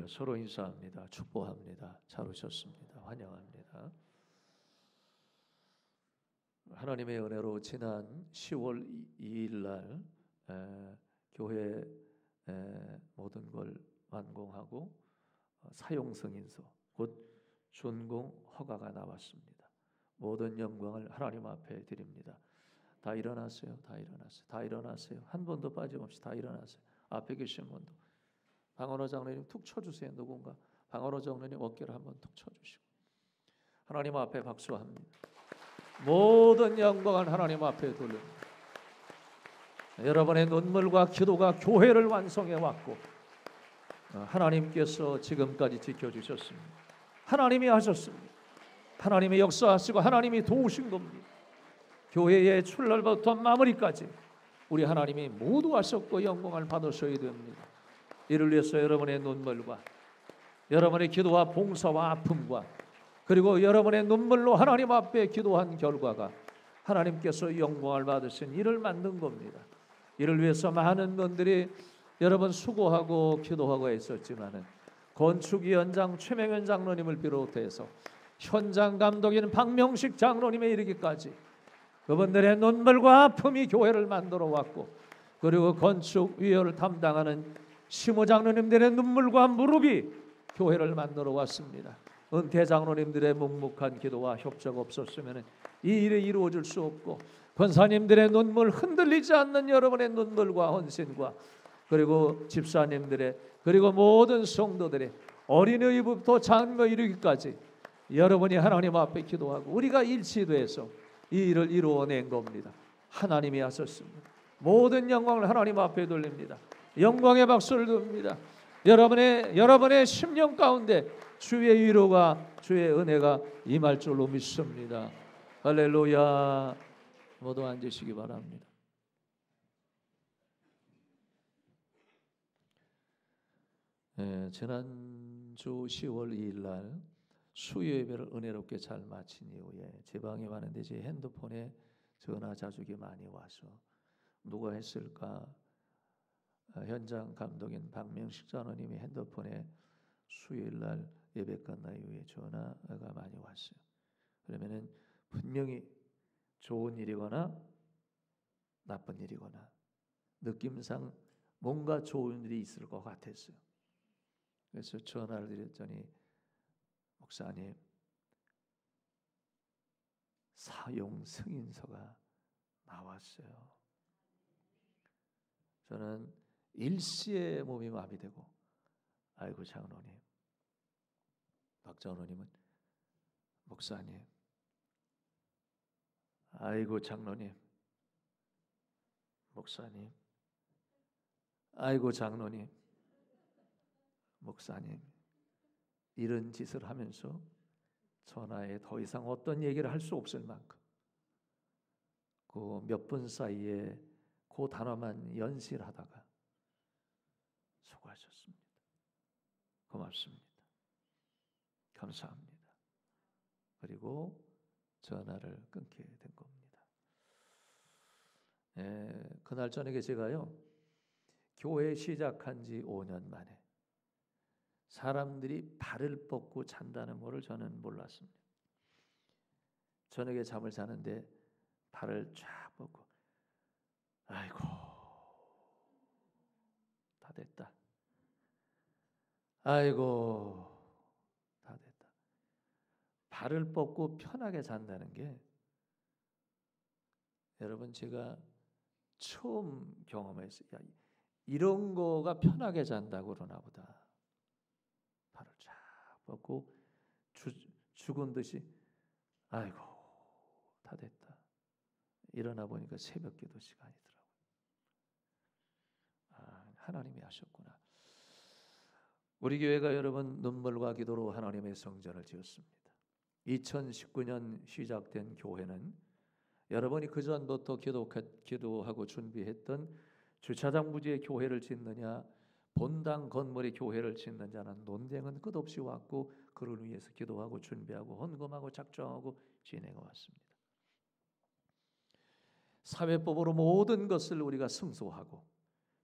서로 인사합니다. 축복합니다. 잘 오셨습니다. 환영합니다. 하나님의 은혜로 지난 10월 2일 날 교회 모든 걸 완공하고 사용 승인서 곧 준공 허가가 나왔습니다. 모든 영광을 하나님 앞에 드립니다. 다 일어났어요. 다 일어났어요. 다 일어났어요. 한 번도 빠짐없이 다 일어났어요. 앞에 계신 분도 방언호 장로님 툭 쳐주세요. 누군가 방언호 장로님 어깨를 한번 툭 쳐주시고 하나님 앞에 박수합니다. 모든 영광을 하나님 앞에 돌립니다. 여러분의 눈물과 기도가 교회를 완성해 왔고 하나님께서 지금까지 지켜주셨습니다. 하나님이 하셨습니다. 하나님이 역사하시고 하나님이 도우신 겁니다. 교회의 출발부터 마무리까지 우리 하나님이 모두 하셨고 영광을 받으셔야 됩니다. 이를 위해서 여러분의 눈물과 여러분의 기도와 봉사와 아픔과 그리고 여러분의 눈물로 하나님 앞에 기도한 결과가 하나님께서 영광을 받으신 일을 만든 겁니다. 이를 위해서 많은 분들이 여러분 수고하고 기도하고 했었지만은 건축위원장 최명현 장로님을 비롯해서 현장 감독인 박명식 장로님에 이르기까지 그분들의 눈물과 아픔이 교회를 만들어 왔고 그리고 건축위원을 담당하는 시모 장로님들의 눈물과 무릎이 교회를 만들어 왔습니다. 은퇴 장로님들의 묵묵한 기도와 협조가 없었으면 이 일이 이루어질 수 없고 권사님들의 눈물 흔들리지 않는 여러분의 눈물과 헌신과 그리고 집사님들의 그리고 모든 성도들의 어린이부터 장로 이르기까지 여러분이 하나님 앞에 기도하고 우리가 일치돼서 이 일을 이루어낸 겁니다. 하나님이 하셨습니다. 모든 영광을 하나님 앞에 돌립니다. 영광의 박수를 드립니다. 여러분의 심령 가운데 주의 위로가 주의 은혜가 임할 줄로 믿습니다. 할렐루야. 모두 앉으시기 바랍니다. 지난주 10월 2일 날 수요 예배를 은혜롭게 잘 마친 이후에 제 방에 왔는데 제 핸드폰에 전화 자주기 많이 와서 누가 했을까? 현장 감독인 박명식 장로님의 핸드폰에 수요일 날 예배 끝난 이후에 전화가 많이 왔어요. 그러면은 분명히 좋은 일이거나 나쁜 일이거나 느낌상 뭔가 좋은 일이 있을 것 같았어요. 그래서 전화를 드렸더니 목사님 사용 승인서가 나왔어요. 저는 일시에 몸이 마비되고 아이고 장로님 박 장로님은 목사님 아이고 장로님 목사님 아이고 장로님 목사님 이런 짓을 하면서 전화에 더 이상 어떤 얘기를 할 수 없을 만큼 그 몇 분 사이에 그 단어만 연실하다가 수고하셨습니다. 고맙습니다. 감사합니다. 그리고 전화를 끊게 된 겁니다. 그날 저녁에 제가요 교회 시작한 지 5년 만에 사람들이 발을 뻗고 잔다는 것을 저는 몰랐습니다. 저녁에 잠을 자는데 발을 쫙 뻗고 아이고 다 됐다. 아이고 다 됐다. 발을 뻗고 편하게 잔다는 게 여러분 제가 처음 경험했어요. 야, 이런 거가 편하게 잔다고 그러나 보다. 발을 쫙 뻗고 죽은 듯이 아이고 다 됐다. 일어나 보니까 새벽 기도 시간이더라고요. 하나님이 하셨구나. 우리 교회가 여러분 눈물과 기도로 하나님의 성전을 지었습니다. 2019년 시작된 교회는 여러분이 그 전부터 기도하고 준비했던 주차장 부지에 교회를 짓느냐 본당 건물에 교회를 짓느냐는 논쟁은 끝없이 왔고 그를 위해서 기도하고 준비하고 헌금하고 작정하고 진행해 왔습니다. 사회법으로 모든 것을 우리가 승소하고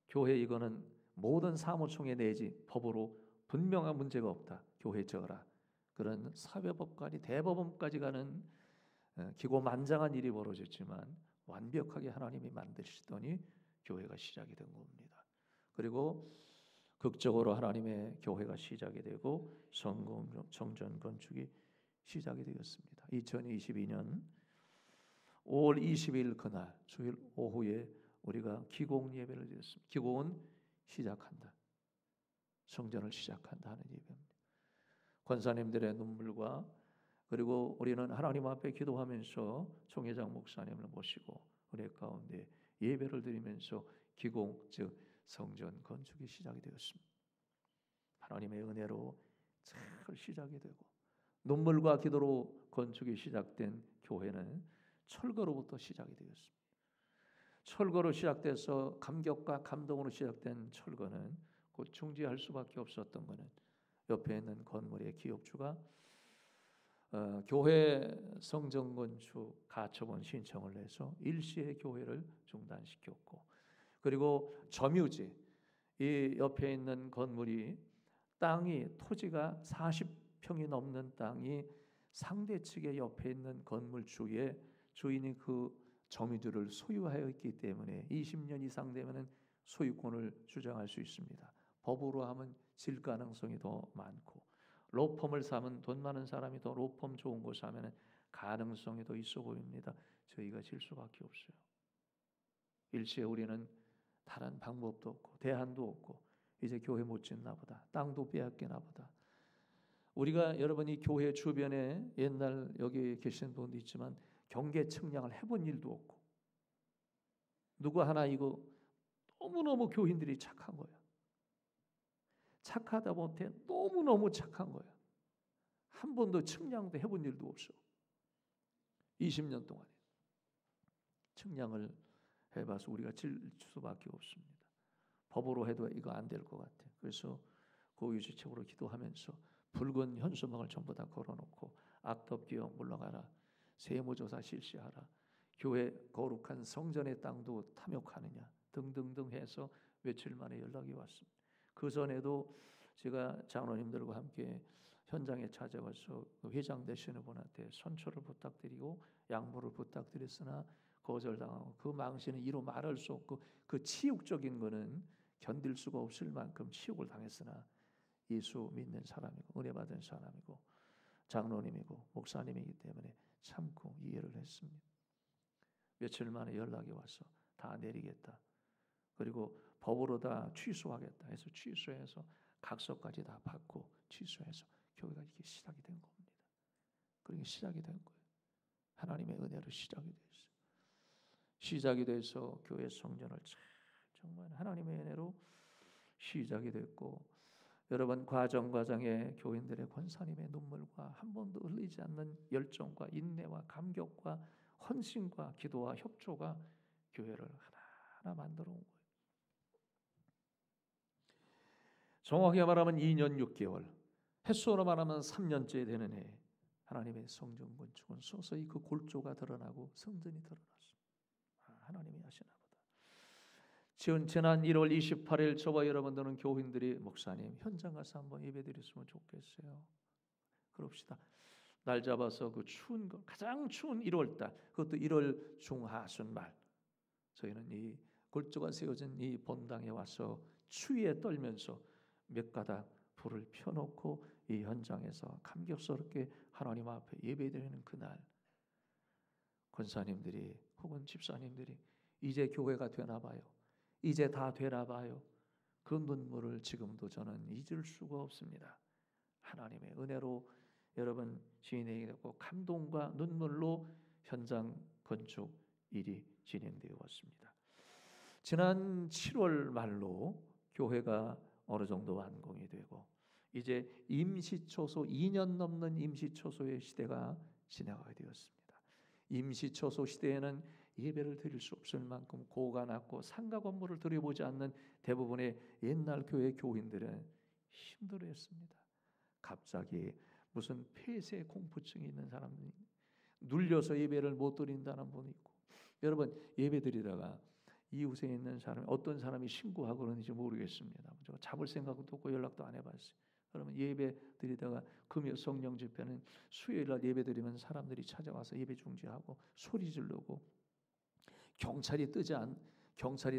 교회 이거는 모든 사무총회 내지 법으로 분명한 문제가 없다. 교회 지어라. 그런 사회법관이 대법원까지 가는 기고만장한 일이 벌어졌지만 완벽하게 하나님이 만드시더니 교회가 시작이 된 겁니다. 그리고 극적으로 하나님의 교회가 시작이 되고 성전 건축이 시작이 되었습니다. 2022년 5월 20일 그날 주일 오후에 우리가 기공 예배를 드렸습니다. 기공은 시작한다. 성전을 시작한다 하는 예배입니다. 권사님들의 눈물과 그리고 우리는 하나님 앞에 기도하면서 총회장 목사님을 모시고 은혜 가운데 예배를 드리면서 기공 즉 성전 건축이 시작이 되었습니다. 하나님의 은혜로 잘 시작이 되고 눈물과 기도로 건축이 시작된 교회는 철거로부터 시작이 되었습니다. 철거로 시작돼서 감격과 감동으로 시작된 철거는 곧 중지할 수밖에 없었던 것은 옆에 있는 건물의 기업주가 교회 성전 건축 가처분 신청을 내서 일시에 교회를 중단시켰고 그리고 점유지 이 옆에 있는 건물이 토지가 40평이 넘는 땅이 상대 측의 옆에 있는 건물주의 주인이 그 점유주를 소유하여 있기 때문에 20년 이상 되면은 소유권을 주장할 수 있습니다. 법으로 하면 질 가능성이 더 많고 로펌을 사면 돈 많은 사람이 더 로펌 좋은 곳 사면은 가능성이 더 있어 보입니다. 저희가 질 수밖에 없어요. 일시에 우리는 다른 방법도 없고 대안도 없고 이제 교회 못 짓나 보다. 땅도 빼앗기나 보다. 우리가 여러분이 교회 주변에 옛날 여기 계신 분도 있지만 경계 측량을 해본 일도 없고 누구 하나 이거 너무너무 교인들이 착한 거야. 착하다 못해 너무너무 착한 거야. 한 번도 측량도 해본 일도 없어. 20년 동안에 측량을 해봐서 우리가 질 수밖에 없습니다. 법으로 해도 이거 안 될 것 같아. 그래서 고유주책으로 기도하면서 붉은 현수막을 전부 다 걸어놓고 악덕기업 물러가라. 세무조사 실시하라. 교회 거룩한 성전의 땅도 탐욕하느냐 등등등 해서 며칠 만에 연락이 왔습니다. 그 전에도 제가 장로님들과 함께 현장에 찾아가서 회장 되시는 분한테 선처를 부탁드리고 양보를 부탁드렸으나 거절당하고 그 망신은 이루 말할 수 없고 그 치욕적인 거는 견딜 수가 없을 만큼 치욕을 당했으나 예수 믿는 사람이고 은혜 받은 사람이고 장로님이고 목사님이기 때문에 참고 이해를 했습니다. 며칠 만에 연락이 와서 다 내리겠다. 그리고 법으로 다 취소하겠다 해서 취소해서 각서까지 다 받고 취소해서 교회가 이렇게 시작이 된 겁니다. 그렇게 시작이 된 거예요. 하나님의 은혜로 시작이 됐어요. 시작이 돼서 교회 성전을 정말 하나님의 은혜로 시작이 됐고 여러분 과정에 교인들의 권사님의 눈물과 한 번도 흘리지 않는 열정과 인내와 감격과 헌신과 기도와 협조가 교회를 하나하나 만들어 온 거예요. 정확히 말하면 2년 6개월, 햇수로 말하면 3년째 되는 해 하나님의 성전 건축은 서서히 그 골조가 드러나고 성전이 드러났습니다. 하나님이 하시나 보다. 지난 1월 28일 저와 여러분들은 교인들이 목사님 현장 가서 한번 예배드렸으면 좋겠어요. 그럽시다. 날 잡아서 그 추운 거 가장 추운 1월달 그것도 1월 중하순 말 저희는 이 골조가 세워진 이 본당에 와서 추위에 떨면서 몇 가닥 불을 펴놓고 이 현장에서 감격스럽게 하나님 앞에 예배드리는 그날 권사님들이 혹은 집사님들이 이제 교회가 되나 봐요. 이제 다 되나 봐요. 그 눈물을 지금도 저는 잊을 수가 없습니다. 하나님의 은혜로 여러분 지인에게 되고 감동과 눈물로 현장 건축 일이 진행되어 왔습니다. 지난 7월 말로 교회가 어느 정도 완공이 되고 이제 임시초소 2년 넘는 임시초소의 시대가 지나가게 되었습니다. 임시초소 시대에는 예배를 드릴 수 없을 만큼 고가 낮고 상가 건물을 들여보지 않는 대부분의 옛날 교회 교인들은 힘들어했습니다. 갑자기 무슨 폐쇄 공포증이 있는 사람들이 눌려서 예배를 못 드린다는 분이 있고 여러분 예배 드리다가 이웃에 있는 사람이 어떤 사람이 신고하고 그러는지 모르겠습니다. 제가 잡을 생각도 없고 연락도 안 해봤어요. 그러면 예배 드리다가 금요 성령 집회는 수요일 날 예배 드리면 사람들이 찾아와서 예배 중지하고 소리 지르고 경찰이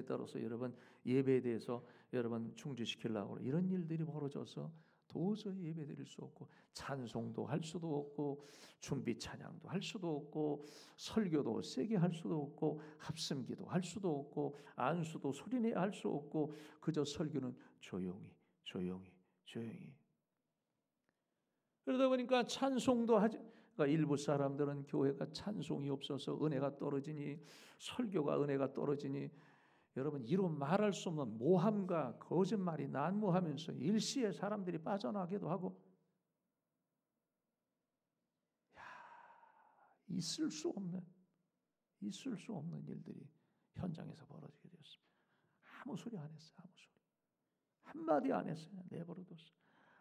따라서 여러분 예배에 대해서 여러분 중지시키려고 이런 일들이 벌어져서 도저히 예배 드릴 수 없고 찬송도 할 수도 없고 준비 찬양도 할 수도 없고 설교도 세게 할 수도 없고 합심기도 할 수도 없고 안수도 소리내야 할 수 없고 그저 설교는 조용히 그러다 보니까 찬송도 하지. 그러니까 일부 사람들은 교회가 찬송이 없어서 은혜가 떨어지니 설교가 은혜가 떨어지니 여러분 이루 말할 수 없는 모함과 거짓말이 난무하면서 일시에 사람들이 빠져나가기도 하고 있을 수 없는 일들이 현장에서 벌어지게 되었습니다. 아무 소리 안 했어요. 아무 소리 한마디 안 했어요. 내버려뒀어요.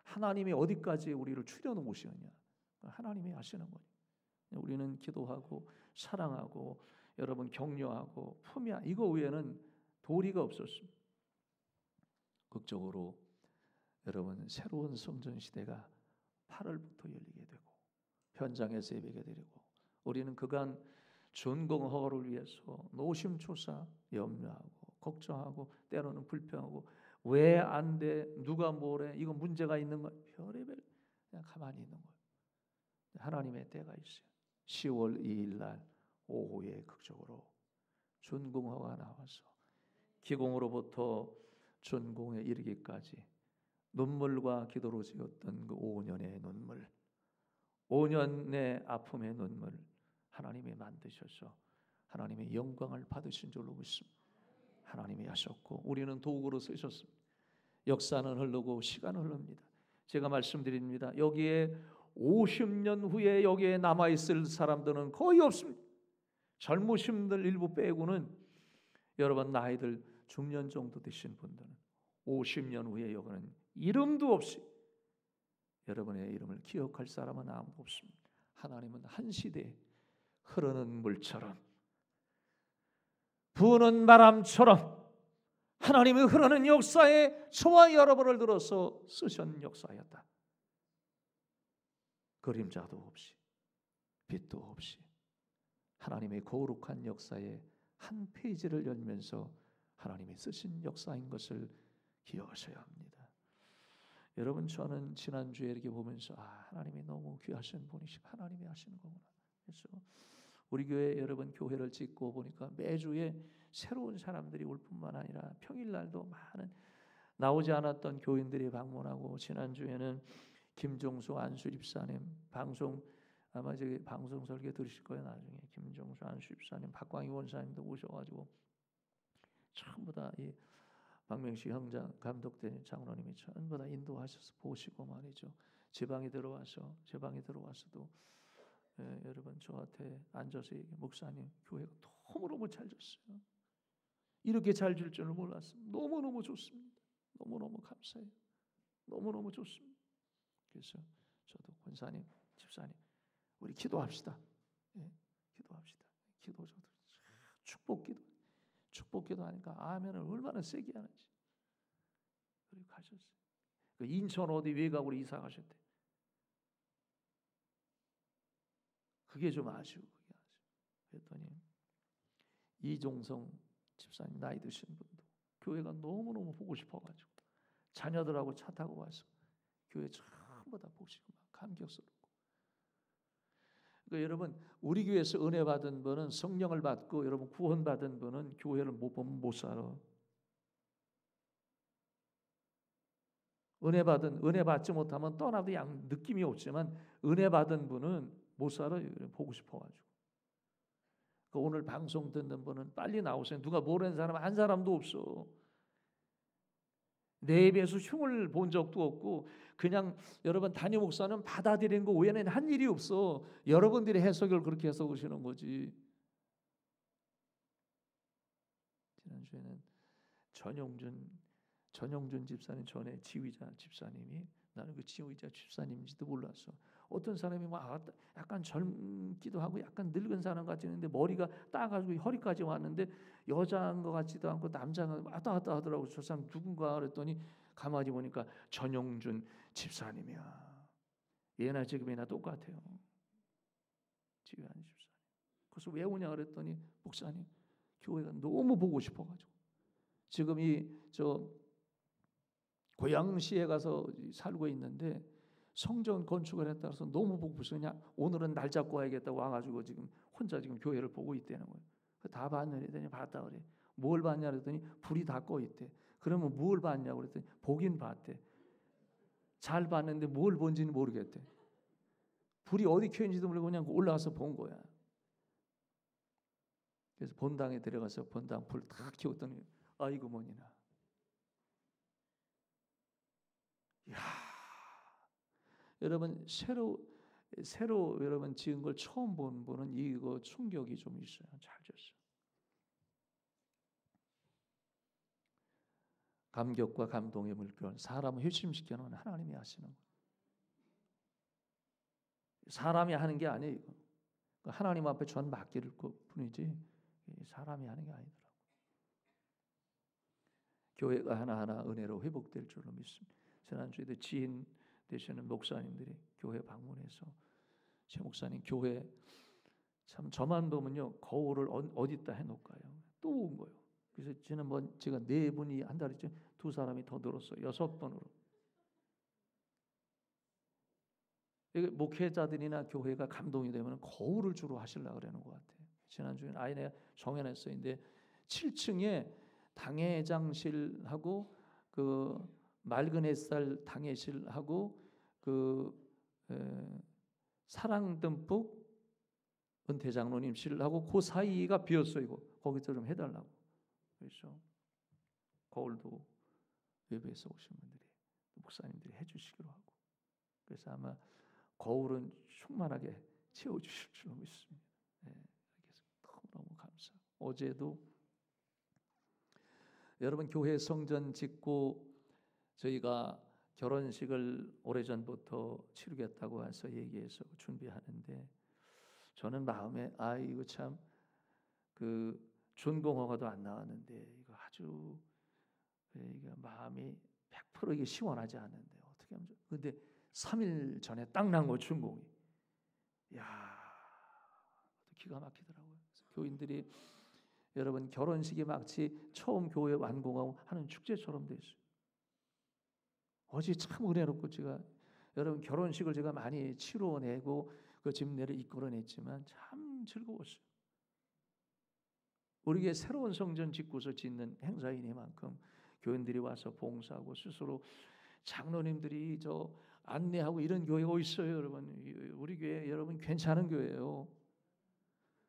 하나님이 어디까지 우리를 추려놓으시느냐 하나님이 아시는 거예요. 우리는 기도하고 사랑하고 여러분 격려하고 품야 이거 외에는 도리가 없었습니다. 극적으로 여러분 새로운 성전 시대가 8월부터 열리게 되고 현장에서 예배가 드리고 우리는 그간 준공 허가를 위해서 노심초사 염려하고 걱정하고 때로는 불평하고 왜 안 돼? 누가 뭐래? 이거 문제가 있는 거야? 별의별 그냥 가만히 있는 거예요. 하나님의 때가 있어요. 10월 2일 날 오후에 극적으로 준공허가 나와서 기공으로부터 준공에 이르기까지 눈물과 기도로 지었던 그 5년의 눈물 5년의 아픔의 눈물 하나님이 만드셔서 하나님의 영광을 받으신 줄로 믿습니다. 하나님이 하셨고 우리는 도구로 쓰셨습니다. 역사는 흐르고 시간은 흐릅니다. 제가 말씀드립니다. 여기에 50년 후에 여기에 남아있을 사람들은 거의 없습니다. 젊으신들 일부 빼고는 여러분 나이들 중년 정도 되신 분들은 50년 후에 여기는 이름도 없이 여러분의 이름을 기억할 사람은 아무도 없습니다. 하나님은 한 시대에 흐르는 물처럼 부는 바람처럼 하나님이 흐르는 역사에 저와 여러분을 들어서 쓰신 역사였다. 그림자도 없이 빛도 없이 하나님의 거룩한 역사의 한 페이지를 열면서 하나님이 쓰신 역사인 것을 기억하셔야 합니다. 여러분 저는 지난주에 이렇게 보면서 하나님이 너무 귀하신 분이시고 하나님이 하시는 거구나. 그래서 우리 교회 여러분 교회를 짓고 보니까 매주에 새로운 사람들이 올 뿐만 아니라 평일날도 많은 나오지 않았던 교인들이 방문하고 지난주에는 김종수 안수 집사님 아마 저기 방송 설교 들으실 거예요. 나중에 김종수 안수 집사님 박광희 원사님도 오셔가지고 전부 다 이 박명식 형장 감독된 장로님이 전부 다 인도하셔서 보시고 말이죠. 제 방에 들어와서도 여러분 저한테 앉아서 목사님 교회가 너무너무 잘 졌어요. 이렇게 잘 줄 줄은 몰랐습니다. 너무너무 좋습니다. 너무너무 감사해요. 너무너무 좋습니다. 그래서 저도 권사님, 집사님 우리 기도합시다. 기도합시다. 기도 저도 축복기도 하니까 아멘을 얼마나 세게 하는지. 그리고 가셨어요. 인천 어디 외곽으로 이사 가셨대. 그게 좀 아쉬워. 그랬더니 이종성 집사님 나이 드신 분도 교회가 너무너무 보고 싶어가지고 자녀들하고 차 타고 와서 교회 전부 다 보시고 막 감격스럽고. 그러니까 여러분 우리 교회에서 은혜 받은 분은 성령을 받고 여러분 구원 받은 분은 교회를 못 보면 못 살아. 은혜 받지 못하면 떠나도 느낌이 없지만 은혜 받은 분은 못 살아요. 보고 싶어가지고. 오늘 방송 듣는 분은 빨리 나오세요. 누가 모르는 사람 한 사람도 없어. 내 입에서 흉을 본 적도 없고 그냥 여러분 담임 목사는 받아들이는 거 외에는 한 일이 없어. 여러분들의 해석을 그렇게 해석하시는 거지. 지난주에는 전용준 집사님 전에 지휘자 집사님이 나는 그 지휘자 집사님인지도 몰랐어. 어떤 사람이 막 약간 젊기도 하고 약간 늙은 사람 같이 있는데 머리가 따가지고 허리까지 왔는데 여자인 것 같지도 않고 남자가 왔다 갔다 하더라고. 저 사람 누군가 그랬더니 가만히 보니까 전용준 집사님이야. 예나 지금이나 똑같아요. 지휘하는 집사님. 그래서 왜 오냐 그랬더니 목사님 교회가 너무 보고 싶어가지고 지금 저 고양시에 가서 살고 있는데 성전 건축을 했다 그래서 너무 보고 싶어서 그냥 오늘은 날 잡고 와야겠다고 와가지고 지금 혼자 지금 교회를 보고 있다는 거예요. 다 봤느니 봤다 그래. 뭘 봤냐 그랬더니 불이 다 꺼 있대. 그러면 뭘 봤냐고 그랬더니 보긴 봤대. 잘 봤는데 뭘 본지는 모르겠대. 불이 어디 켜 있는지도 모르고 그냥 올라가서 본 거야. 그래서 본당에 들어가서 본당 불 다 켜었더니 아이고 뭐니나. 이야, 여러분 새로 여러분 지은 걸 처음 본 분은 이거 충격이 좀 있어요. 잘 졌어. 감격과 감동의 물결, 사람을 회심시켜놓은 하나님이 하시는 거예요. 사람이 하는 게 아니에요. 이거. 하나님 앞에 전 맡길 뿐이지 사람이 하는 게 아니더라고요. 교회가 하나하나 은혜로 회복될 줄로 믿습니다. 지난주에도 지인 되시는 목사님들이 교회 방문해서 제 목사님 교회 참 저만 보면요 거울을 어디다 해놓을까요? 또 온 거예요. 그래서 지난번 제가 4분이 한 달이죠. 2사람이 더 늘었어요. 6번으로. 목회자들이나 교회가 감동이 되면 거울을 주로 하시려고 그러는 것 같아요. 지난주에는 아예 내가 정해놨어요. 근데 7층에 당회장실하고 그 맑은 햇살 당회실하고 그 사랑 듬뿍 은퇴장로님실하고 그 사이가 비었어요. 거기서 좀 해달라고. 그래서 거울도 외부에서 오신 분들이 목사님들이 해주시기로 하고 그래서 아마 거울은 충만하게 채워주실 줄로 믿습니다. 그래서 너무 감사하고 어제도 여러분 교회 성전 짓고 저희가 결혼식을 오래전부터 치르겠다고 해서 얘기해서 준비하는데 저는 마음에 이거 참 그 준공허가도 안 나왔는데 이거 아주 이게 마음이 100% 이게 시원하지 않는데 어떻게 하면 근데 3일 전에 딱 난 거 준공이. 야, 기가 막히더라고요. 교인들이 여러분 결혼식이 마치 처음 교회 완공하고 하는 축제처럼 됐어요. 어제 참 은혜롭고 제가 여러분 결혼식을 제가 많이 치러내고 그 집례를 이끌어냈지만 참 즐거웠어요. 우리 교회 새로운 성전 짓고서 짓는 행사이니만큼 교인들이 와서 봉사하고 스스로 장로님들이 저 안내하고 이런 교회가 어디 있어요, 여러분? 우리 교회 여러분 괜찮은 교회예요.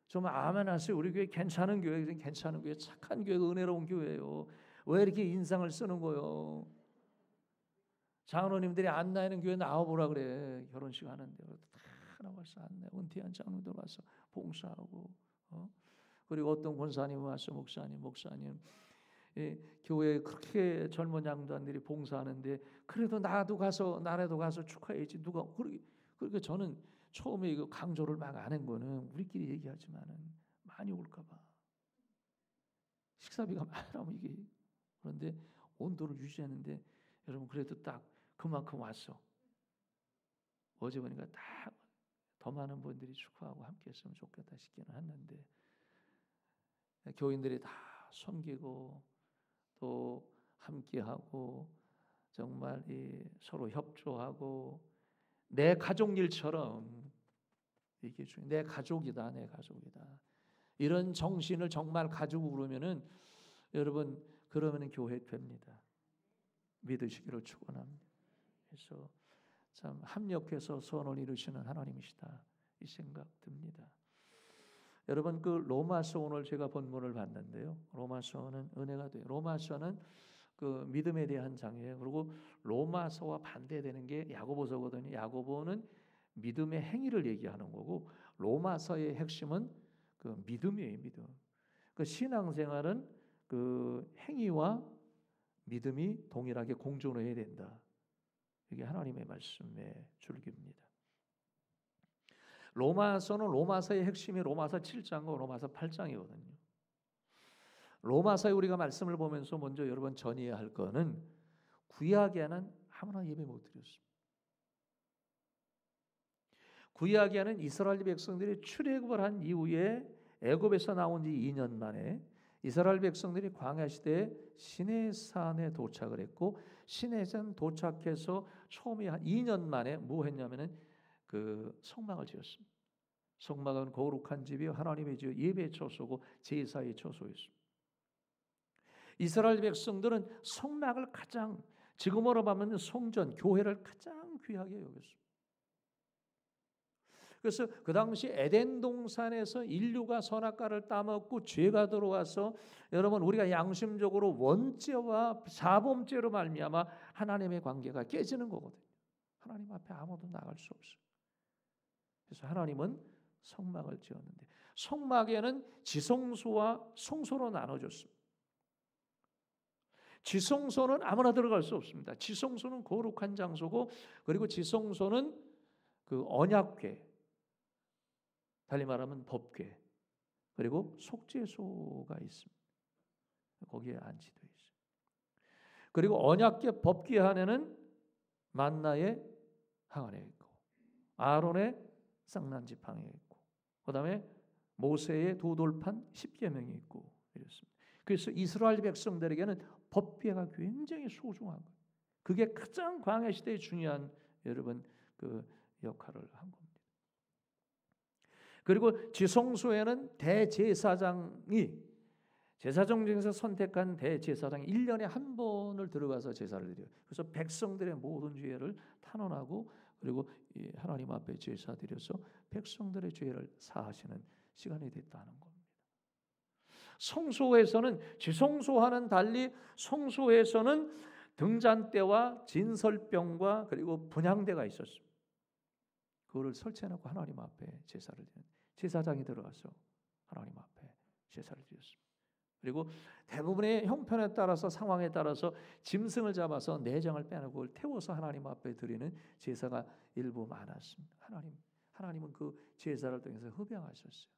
좀 아멘하세요. 우리 교회 괜찮은 교회, 괜찮은 교회, 착한 교회, 은혜로운 교회예요. 왜 이렇게 인상을 쓰는 거요? 장로님들이 안내하는 교회 나와보라 그래. 결혼식 하는데 다 나와서 안내. 은퇴한 장로들 와서 봉사하고, 그리고 어떤 권사님 와서 목사님, 교회에 그렇게 젊은 양도들이 봉사하는데 그래도 나라도 가서 축하해야지 누가 그러니까 저는 처음에 이거 강조를 막 안 한 거는 우리끼리 얘기하지만은 많이 올까봐 식사비가 많이 나면 이게 그런데 온도를 유지하는데 여러분 그래도 딱 그만큼 왔어. 어제 보니까 다 더 많은 분들이 축하하고 함께했으면 좋겠다 싶기는 했는데 교인들이 다 섬기고 또 함께하고 정말 서로 협조하고 내 가족 일처럼 이게 내 가족이다, 내 가족이다. 이런 정신을 정말 가지고 그러면은 여러분 그러면은 교회 됩니다. 믿으시기를 축원합니다. 그래서 참 합력해서 선을 이루시는 하나님이시다 이 생각 듭니다. 여러분 그 로마서 오늘 제가 본문을 봤는데요. 로마서는 은혜가 돼요. 로마서는 그 믿음에 대한 장이에요. 그리고 로마서와 반대되는 게 야고보서거든요. 야고보는 믿음의 행위를 얘기하는 거고 로마서의 핵심은 그 믿음이에요. 믿음. 그 신앙생활은 그 행위와 믿음이 동일하게 공존해야 된다. 이게 하나님의 말씀의 줄기입니다. 로마서는 로마서의 핵심이 로마서 7장과 로마서 8장이거든요. 로마서에 우리가 말씀을 보면서 먼저 여러분 전해야 할 거는 구약에는 아무나 예배 못 드렸습니다. 구약에는 이스라엘 백성들이 출애굽을 한 이후에 애굽에서 나온 지 2년 만에 이스라엘 백성들이 광야 시대에 시내산에 도착을 했고, 시내산 도착해서 처음에 한 2년 만에 뭐 했냐면은 그 성막을 지었습니다. 성막은 거룩한 집이 하나님의 집 예배의 처소고 제사의 처소였습니다. 이스라엘 백성들은 성막을 가장, 지금으로 보면 성전, 교회를 가장 귀하게 여겼습니다. 그래서 그 당시 에덴 동산에서 인류가 선악과를 따먹고 죄가 들어와서, 여러분 우리가 양심적으로 원죄와 사범죄로 말미암아 하나님의 관계가 깨지는 거거든요. 하나님 앞에 아무도 나갈 수 없어요. 그래서 하나님은 성막을 지었는데, 성막에는 지성소와 성소로 나눠졌습니다. 지성소는 아무나 들어갈 수 없습니다. 지성소는 거룩한 장소고, 그리고 지성소는 그 언약궤, 달리 말하면 법궤, 그리고 속죄소가 있습니다. 거기에 안치되어 있어요. 그리고 언약궤 법궤 안에는 만나의 항아리가 있고, 아론의 쌍난지팡이가 있고, 그 다음에 모세의 두 돌판 십계명이 있고 이렇습니다. 그래서 이스라엘 백성들에게는 법궤가 굉장히 소중한 거예요. 그게 가장 광야 시대에 중요한, 여러분, 그 역할을 한 겁니다. 그리고 지성소에는 대제사장이, 제사장 중에서 선택한 대제사장이 1년에 한 번을 들어가서 제사를 드려요. 그래서 백성들의 모든 죄를 탄원하고, 그리고 하나님 앞에 제사 드려서 백성들의 죄를 사하시는 시간이 됐다는 겁니다. 성소에서는, 지성소와는 달리 성소에서는 등잔대와 진설병과 그리고 분향대가 있었습니다. 그거를 설치해놓고 하나님 앞에 제사를 드리는, 제사장이 들어가서 하나님 앞에 제사를 드렸습니다. 그리고 대부분의 형편에 따라서, 상황에 따라서 짐승을 잡아서 내장을 빼내고 그걸 태워서 하나님 앞에 드리는 제사가 일부 많았습니다. 하나님은 그 제사를 통해서 흡양하셨어요.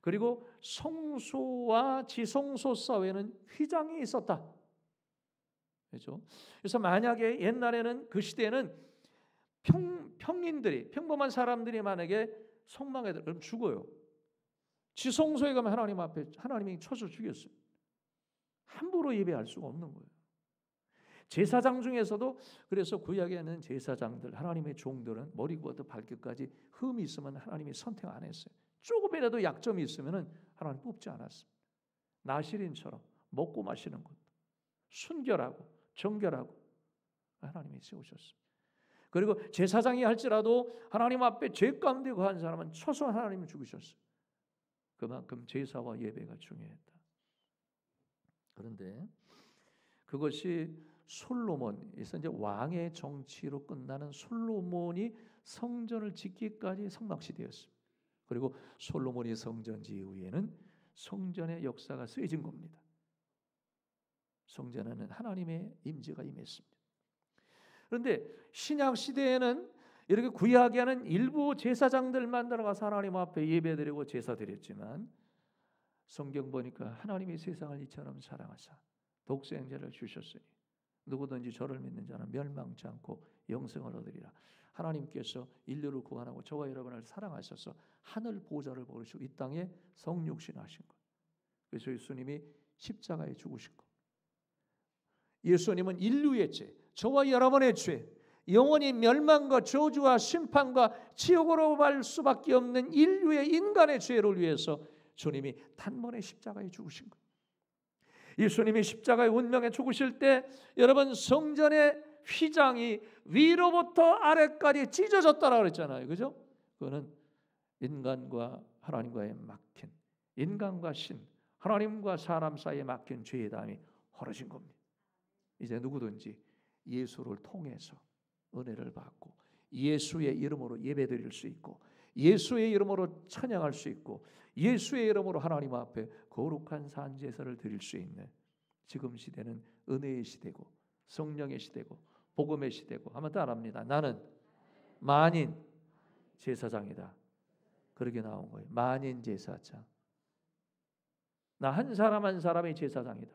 그리고 성소와 지성소 사이에는 휘장이 있었다. 그렇죠? 그래서 만약에 옛날에는, 그 시대에는 평인들이, 평범한 사람들이 만약에 성막에 들어가면 죽어요. 지성소에 가면 하나님 앞에 하나님이 쳐서 죽였어요. 함부로 예배할 수가 없는 거예요. 제사장 중에서도, 그래서 구약에는 제사장들, 하나님의 종들은 머리부터 발끝까지 흠이 있으면 하나님이 선택 안 했어요. 조금이라도 약점이 있으면 하나님 뽑지 않았습니다. 나실인처럼 먹고 마시는 것, 순결하고 정결하고 하나님이 세우셨습니다. 그리고 제사장이 할지라도 하나님 앞에 죄 가운데 거한 사람은 쳐서 하나님이 죽으셨어요. 그만큼 제사와 예배가 중요했다. 그런데 그것이 솔로몬에서 이제 왕의 정치로 끝나는 솔로몬이 성전을 짓기까지 성막시대였습니다. 그리고 솔로몬이 성전 이후에는 성전의 역사가 세진 겁니다. 성전에는 하나님의 임재가 임했습니다. 그런데 신약 시대에는 이렇게 구약에는 일부 제사장들만 들어가서 하나님 앞에 예배드리고 제사드렸지만, 성경 보니까 하나님이 세상을 이처럼 사랑하사 독생자를 주셨으니 누구든지 저를 믿는 자는 멸망치 않고 영생을 얻으리라. 하나님께서 인류를 구원하고 저와 여러분을 사랑하셔서 하늘 보좌를 버리시고 이 땅에 성육신하신 것. 그래서 예수님이 십자가에 죽으신 것. 예수님은 인류의 죄, 저와 여러분의 죄, 영원히 멸망과 저주와 심판과 지옥으로 갈 수밖에 없는 인류의, 인간의 죄를 위해서 주님이 단번에 십자가에 죽으신 거예요. 예수님이 십자가의 운명에 죽으실 때, 여러분, 성전의 휘장이 위로부터 아래까지 찢어졌다라고 그랬잖아요. 그죠? 그거는 인간과 하나님과의 막힌, 인간과 신, 하나님과 사람 사이에 막힌 죄의 담이 헐어진 겁니다. 이제 누구든지 예수를 통해서 은혜를 받고 예수의 이름으로 예배드릴 수 있고, 예수의 이름으로 찬양할 수 있고, 예수의 이름으로 하나님 앞에 거룩한 산제사를 드릴 수 있는, 지금 시대는 은혜의 시대고 성령의 시대고 복음의 시대고, 한번 따라합니다. 나는 만인 제사장이다. 그렇게 나온 거예요. 만인 제사장. 나 한 사람 한 사람의 제사장이다.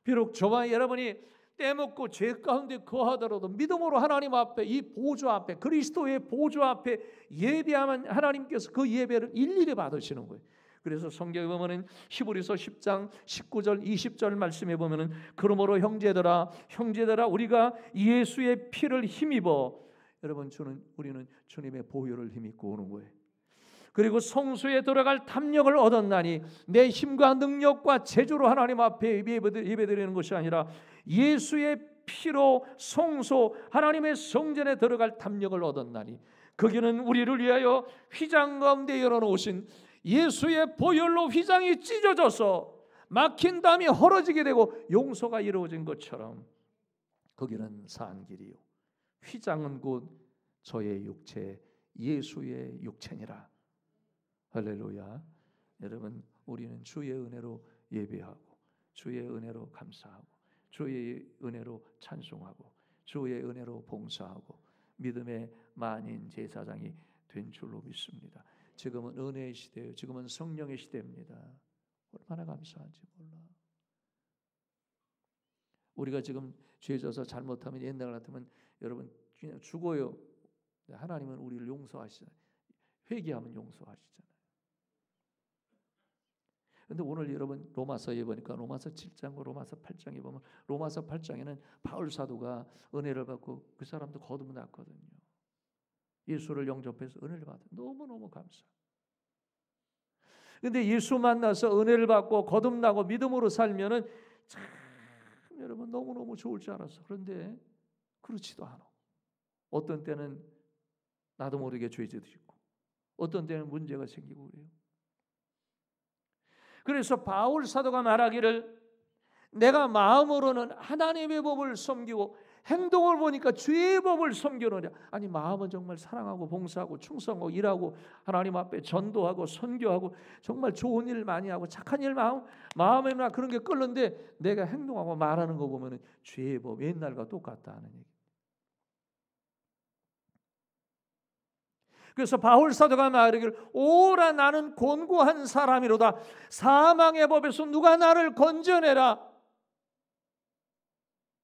비록 저와 여러분이 떼먹고 죄 가운데 거하더라도 믿음으로 하나님 앞에, 이 보좌 앞에, 그리스도의 보좌 앞에 예배하면 하나님께서 그 예배를 일일이 받으시는 거예요. 그래서 성경에 보면은 히브리서 10장 19절 20절 말씀에 보면은 그러므로 형제들아 우리가 예수의 피를 힘입어, 여러분 우리는 주님의 보혈을 힘입고 오는 거예요. 그리고 성소에 들어갈 탐욕을 얻었나니, 내 힘과 능력과 재주로 하나님 앞에 예배드리는 것이 아니라 예수의 피로 성소 하나님의 성전에 들어갈 탐욕을 얻었나니, 거기는 우리를 위하여 휘장 가운데 열어놓으신 예수의 보혈로 휘장이 찢어져서 막힌 담이 헐어지게 되고 용서가 이루어진 것처럼 거기는 산 길이요 휘장은 곧 저의 육체 예수의 육체니라. 할렐루야. 여러분, 우리는 주의 은혜로 예배하고 주의 은혜로 감사하고 주의 은혜로 찬송하고 주의 은혜로 봉사하고 믿음의 만인 제사장이 된 줄로 믿습니다. 지금은 은혜의 시대예요. 지금은 성령의 시대입니다. 얼마나 감사한지 몰라. 우리가 지금 죄 져서 잘못하면, 옛날 같으면 여러분 그냥 죽어요. 하나님은 우리를 용서하시잖아요. 회개하면 용서하시잖아요. 근데 오늘 여러분 로마서에 보니까 로마서 7장과 로마서 8장에 보면, 로마서 8장에는 바울 사도가 은혜를 받고 그 사람도 거듭났거든요. 예수를 영접해서 은혜를 받아. 너무너무 감사. 근데 예수 만나서 은혜를 받고 거듭나고 믿음으로 살면은 참 여러분 너무너무 좋을 줄 알았어. 그런데 그렇지도 않아. 어떤 때는 나도 모르게 죄짓고 있고, 어떤 때는 문제가 생기고 그래요. 그래서 바울 사도가 말하기를, 내가 마음으로는 하나님의 법을 섬기고 행동을 보니까 죄의 법을 섬기느냐. 아니, 마음은 정말 사랑하고 봉사하고 충성하고 일하고 하나님 앞에 전도하고 선교하고 정말 좋은 일 많이 하고 착한 일 마음에나 그런 게 끓는데, 내가 행동하고 말하는 거 보면 죄의 법 옛날과 똑같다 하는 얘기. 그래서 바울 사도가 말하기를, 오라 나는 곤고한 사람이로다. 사망의 법에서 누가 나를 건져내라.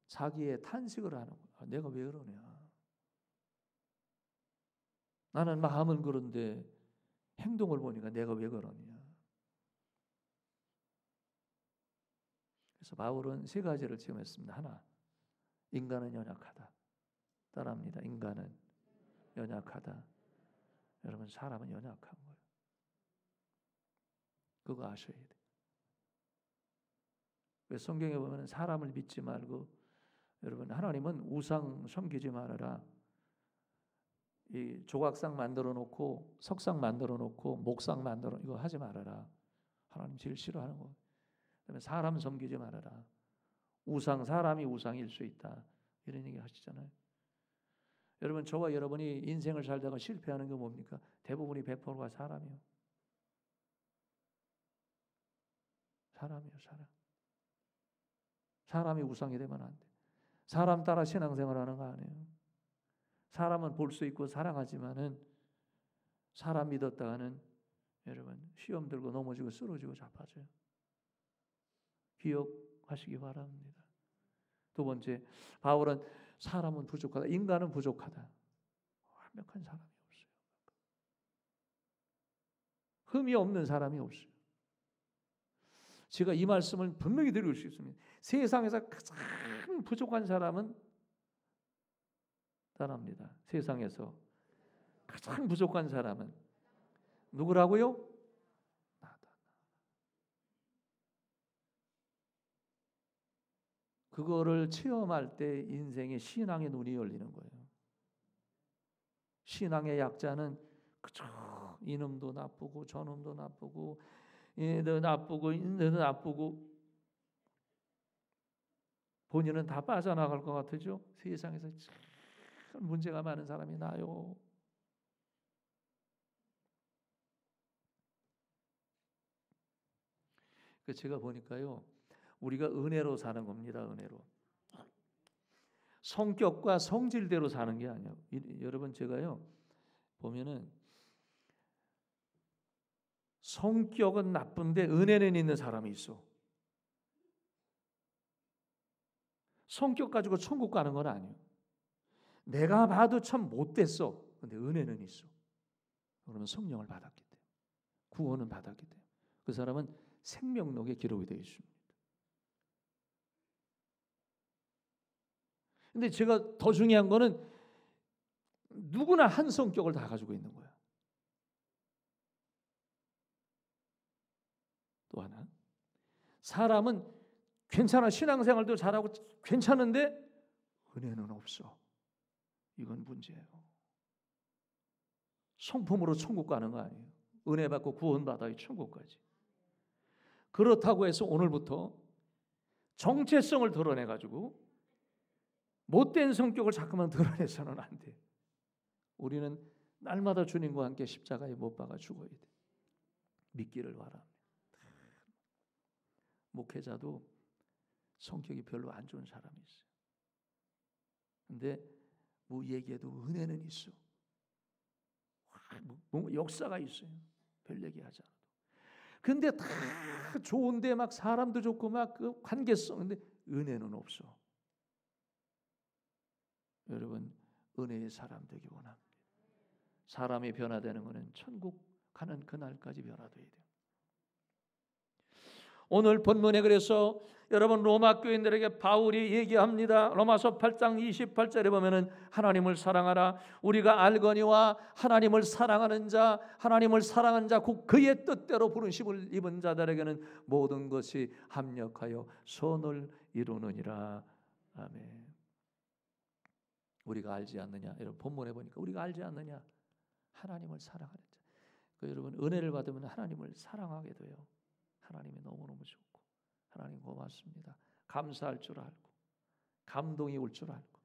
자기의 탄식을 하는 거야. 내가 왜 그러냐. 나는 마음은 그런데 행동을 보니까 내가 왜 그러냐. 그래서 바울은 세 가지를 체험했습니다. 하나, 인간은 연약하다. 따라합니다. 인간은 연약하다. 여러분, 사람은 연약한 거예요. 그거 아셔야 돼요. 그래서 성경에 보면 사람을 믿지 말고, 여러분, 하나님은 우상 섬기지 말아라. 이 조각상 만들어 놓고 석상 만들어 놓고 목상 만들어, 이거 하지 말아라. 하나님 제일 싫어하는 거. 그다음에 사람 섬기지 말아라. 사람이 우상일 수 있다. 이런 얘기 하시잖아요. 여러분, 저와 여러분이 인생을 살다가 실패하는 게 뭡니까? 대부분이 100%가 사람이요. 사람이요, 사람. 사람이 우상이 되면 안 돼. 사람 따라 신앙생활하는 거 아니에요. 사람은 볼 수 있고 사랑하지만은, 사람 믿었다가는 여러분 시험 들고 넘어지고 쓰러지고 자빠져요. 기억하시기 바랍니다. 두 번째, 바울은 사람은 부족하다. 인간은 부족하다. 완벽한 사람이 없어요. 흠이 없는 사람이 없어요. 제가 이 말씀을 분명히 드리고 싶습니다. 세상에서 가장 부족한 사람은 따라합니다. 세상에서 가장 부족한 사람은 누구라고요? 나다. 그거를 체험할 때 인생의 신앙의 눈이 열리는 거예요. 신앙의 약자는 그저 이놈도 나쁘고 저놈도 나쁘고 얘도 나쁘고 얘도 나쁘고, 본인은 다 빠져나갈 것 같으죠. 세상에서 참 문제가 많은 사람이 나요. 제가 보니까요, 우리가 은혜로 사는 겁니다. 은혜로. 성격과 성질대로 사는 게 아니에요. 여러분, 제가요 보면은 성격은 나쁜데 은혜는 있는 사람이 있어. 성격 가지고 천국 가는 건 아니에요. 내가 봐도 참 못됐어. 근데 은혜는 있어. 그러면 성령을 받았기 때문에, 구원은 받았기 때문에 그 사람은 생명록에 기록이 되어 있습니다. 근데 제가 더 중요한 거는 누구나 한 성격을 다 가지고 있는 거야. 또 하나, 사람은 괜찮아, 신앙생활도 잘하고 괜찮은데 은혜는 없어. 이건 문제예요. 성품으로 천국 가는 거 아니에요. 은혜 받고 구원받아야 천국까지. 그렇다고 해서 오늘부터 정체성을 드러내가지고 못된 성격을 자꾸만 드러내서는 안 돼. 우리는 날마다 주님과 함께 십자가에 못 박아 죽어야 돼. 믿기를 바랍니다. 목회자도 성격이 별로 안 좋은 사람이 있어요. 근데 뭐 얘기해도 은혜는 있어. 뭐 역사가 있어요. 별 얘기 하지 않아도. 근데 다 좋은데 막 사람도 좋고 막 그 관계성, 근데 은혜는 없어. 여러분, 은혜의 사람 되기 원합니다. 사람이 변화되는 것은 천국 가는 그날까지 변화돼야 돼요. 오늘 본문에 그래서 여러분 로마 교인들에게 바울이 얘기합니다. 로마서 8장 28절에 보면은 하나님을 사랑하라. 우리가 알거니와 하나님을 사랑하는 자, 하나님을 사랑하는 자, 곧 그의 뜻대로 부르심을 입은 자들에게는 모든 것이 합력하여 선을 이루느니라. 아멘. 우리가 알지 않느냐? 여러분 본문에 보니까 우리가 알지 않느냐? 하나님을 사랑하는 자. 그 여러분 은혜를 받으면 하나님을 사랑하게 돼요. 하나님이 너무너무 좋고 하나님 고맙습니다. 감사할 줄 알고 감동이 올 줄 알고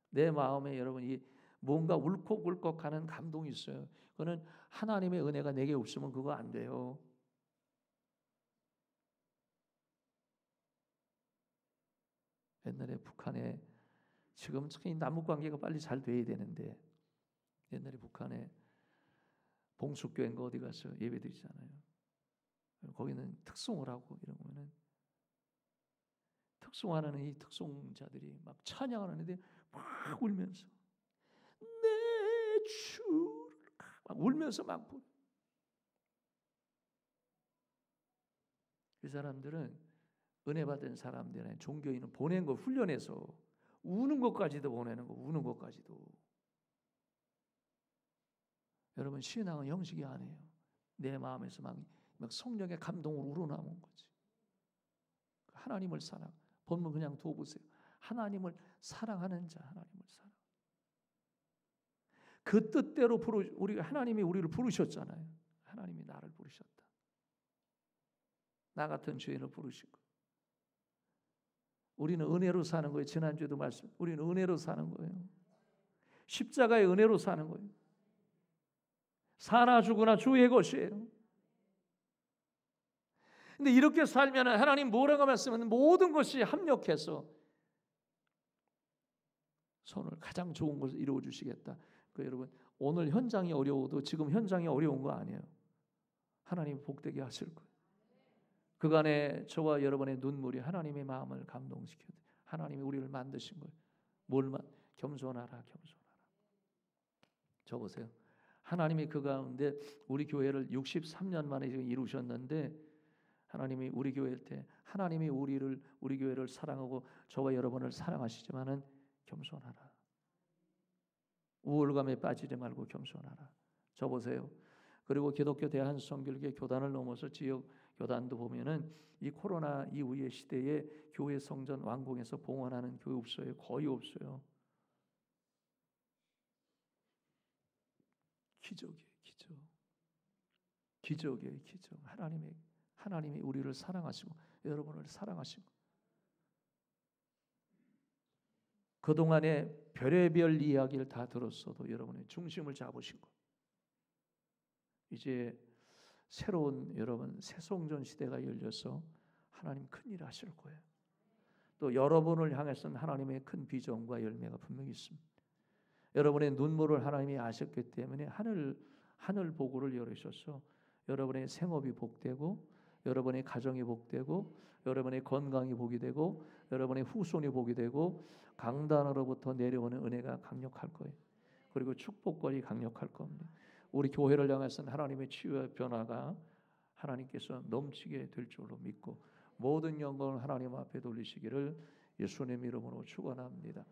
내 마음에 여러분 이 뭔가 울컥울컥하는 감동이 있어요. 그거는 하나님의 은혜가 내게 없으면 그거 안 돼요. 옛날에 북한에 지금 참 남북 관계가 빨리 잘 돼야 되는데 옛날에 북한에 봉숙교회인가 어디 가서 예배드리잖아요. 거기는 특송을 하고 이러면은 특송하는 이 특송자들이 막 찬양하는데 막 울면서 내 주를 막 울면서 막 부르. 그 사람들은 은혜 받은 사람들은 종교인은 보낸 거 훈련해서 우는 것까지도 보내는 거, 우는 것까지도. 여러분 신앙은 형식이 아니에요. 내 마음에서 막 성령의 감동으로 우러나오는 거지. 하나님을 사랑. 본문 그냥 둬보세요. 하나님을 사랑하는 자, 하나님을 사랑. 그 뜻대로 우리가 하나님이 우리를 부르셨잖아요. 하나님이 나를 부르셨다. 나 같은 죄인을 부르시고. 우리는 은혜로 사는 거예요. 지난주에도 말씀. 우리는 은혜로 사는 거예요. 십자가의 은혜로 사는 거예요. 사나 죽으나 주의 것이에요. 근데 이렇게 살면 하나님 뭐라고 말씀하면 모든 것이 합력해서 선을 가장 좋은 것을 이루어 주시겠다. 그 여러분 오늘 현장이 어려워도 지금 현장이 어려운 거 아니에요. 하나님 복되게 하실 거예요. 그간에 저와 여러분의 눈물이 하나님의 마음을 감동시켜요. 하나님이 우리를 만드신 거예요. 겸손하라, 겸손하라. 저 보세요. 하나님이 그 가운데 우리 교회를 63년 만에 지금 이루셨는데 하나님이 우리 교회일 때 하나님이 우리 교회를 사랑하고 저와 여러분을 사랑하시지만은 겸손하라. 우월감에 빠지지 말고 겸손하라. 저 보세요. 그리고 기독교 대한성결교 교단을 넘어서 지역 교단도 보면은 이 코로나 이후의 시대에 교회 성전 완공해서 봉헌하는 교회 없어요. 거의 없어요. 기적이에요, 기적. 기적이에요, 기적. 하나님이 우리를 사랑하시고 여러분을 사랑하시고 그동안에 별의별 이야기를 다 들었어도 여러분의 중심을 잡으시고 이제 새로운 여러분 새송전 시대가 열려서 하나님 큰일 하실 거예요. 또 여러분을 향해서는 하나님의 큰 비전과 열매가 분명히 있습니다. 여러분의 눈물을 하나님이 아셨기 때문에 하늘 보고를 열으셔서 여러분의 생업이 복되고 여러분의 가정이 복되고 여러분의 건강이 복이 되고 여러분의 후손이 복이 되고 강단으로부터 내려오는 은혜가 강력할 거예요. 그리고 축복권이 강력할 겁니다. 우리 교회를 향해서는 하나님의 치유의 변화가 하나님께서 넘치게 될 줄로 믿고 모든 영광을 하나님 앞에 돌리시기를 예수님 이름으로 축원합니다.